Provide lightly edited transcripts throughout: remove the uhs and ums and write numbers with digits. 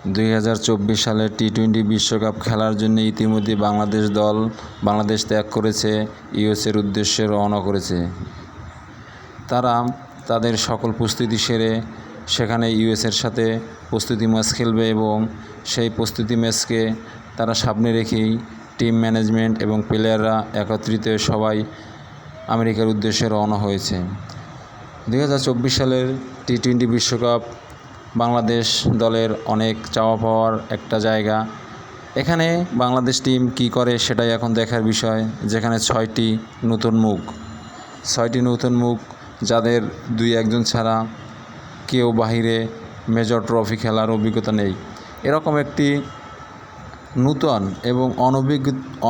2024 সালের টি-20 বিশ্বকাপ খেলার জন্য ইতিমধ্যে বাংলাদেশ ত্যাগ করেছে, ইউএসের উদ্দেশ্যে রওনা করেছে। তারা তাদের সকল প্রস্তুতি সেরে সেখানে ইউএসের সাথে প্রস্তুতি ম্যাচ খেলবে এবং সেই প্রস্তুতি ম্যাচকে তারা সামনে রেখেই টিম ম্যানেজমেন্ট এবং প্লেয়াররা একত্রিত সবাই আমেরিকার উদ্দেশ্যে রওনা হয়েছে। 2024 সালের টি-20 বিশ্বকাপ বাংলাদেশ দলের অনেক চাওয়া পাওয়ার একটা জায়গা। এখানে বাংলাদেশ টিম কি করে সেটাই এখন দেখার বিষয়, যেখানে 6টি নতুন মুখ যাদের 2-1 জন ছাড়া কেউ বাহিরে মেজর ট্রফি খেলার অভিজ্ঞতা নেই। এরকম একটি নূতন এবং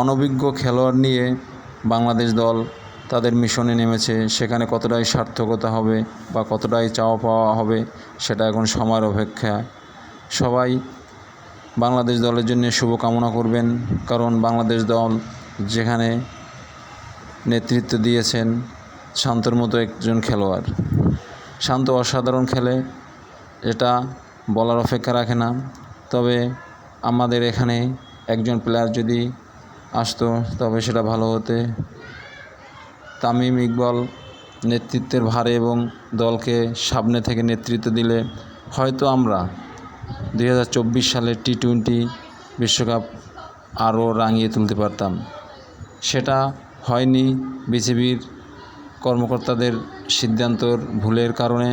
অনভিজ্ঞ খেলোয়াড় নিয়ে বাংলাদেশ দল তাদের মিশনে নেমেছে। সেখানে কতটাই সার্থকতা হবে বা কতটাই চাওয়া পাওয়া হবে সেটা এখন সময়ের অপেক্ষা। সবাই বাংলাদেশ দলের জন্য শুভকামনা করবেন, কারণ বাংলাদেশ দল যেখানে নেতৃত্ব দিয়েছেন শান্তর মতো একজন খেলোয়াড়। শান্ত অসাধারণ খেলে, এটা বলার অপেক্ষা রাখে না। তবে আমাদের এখানে একজন প্লেয়ার যদি আসতো তবে সেটা ভালো হতে। তামিম ইকবাল নেতৃত্বের ভারে এবং দলকে সামনে থেকে নেতৃত্ব দিলে হয়তো আমরা 2024 সালের টি-20 বিশ্বকাপ আরও রাঙিয়ে তুলতে পারতাম। সেটা হয়নি বিসিবির কর্মকর্তাদের সিদ্ধান্তর ভুলের কারণে।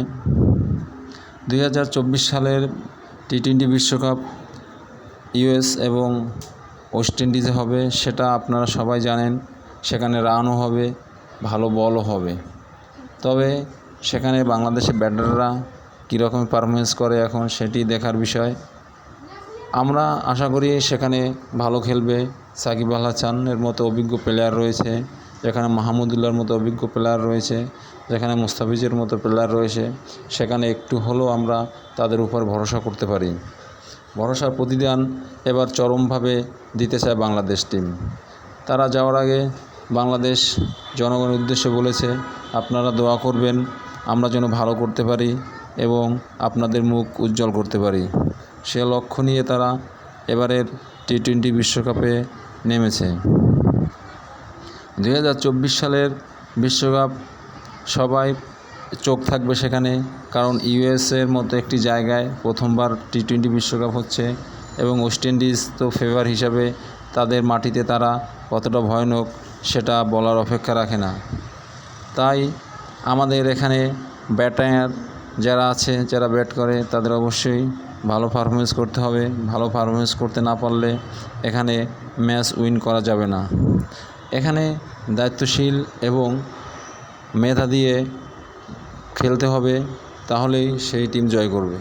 2024 সালের টি-20 বিশ্বকাপ ইউএস এবং ওয়েস্ট ইন্ডিজে হবে, সেটা আপনারা সবাই জানেন। সেখানে রানও হবে, ভালো বলও হবে। তবে সেখানে বাংলাদেশের ব্যাটাররা কীরকম পারফরমেন্স করে এখন সেটি দেখার বিষয়। আমরা আশা করি সেখানে ভালো খেলবে। সাকিব আল হাসানের মতো অভিজ্ঞ প্লেয়ার রয়েছে, যেখানে মাহমুদুল্লাহর মতো অভিজ্ঞ প্লেয়ার রয়েছে, যেখানে মুস্তাফিজের মতো প্লেয়ার রয়েছে। সেখানে একটু হলেও আমরা তাদের উপর ভরসা করতে পারি। ভরসার প্রতিদান এবার চরমভাবে দিতে চায় বাংলাদেশ টিম। তারা যাওয়ার আগে বাংলাদেশ জনগণের উদ্দেশ্যে বলেছে, আপনারা দোয়া করবেন আমরা যেন ভালো করতে পারি এবং আপনাদের মুখ উজ্জ্বল করতে পারি। সে লক্ষ্য নিয়ে তারা এবারের টি-20 বিশ্বকাপে নেমেছে। 2024 সালের বিশ্বকাপ সবাই চোখ থাকবে সেখানে, কারণ ইউএসের মতো একটি জায়গায় প্রথমবার টি-20 বিশ্বকাপ হচ্ছে এবং ওয়েস্ট ইন্ডিজ তো ফেভার হিসাবে তাদের মাটিতে তারা কতটা ভয়ানক সেটা বলার অপেক্ষা রাখে না। তাই আমাদের এখানে ব্যাটার যারা আছে, যারা ব্যাট করে, তাদের অবশ্যই ভালো পারফরমেন্স করতে হবে। ভালো পারফরমেন্স করতে না পারলে এখানে ম্যাচ উইন করা যাবে না। এখানে দায়িত্বশীল এবং মেধা দিয়ে খেলতে হবে, তাহলেই সেই টিম জয় করবে।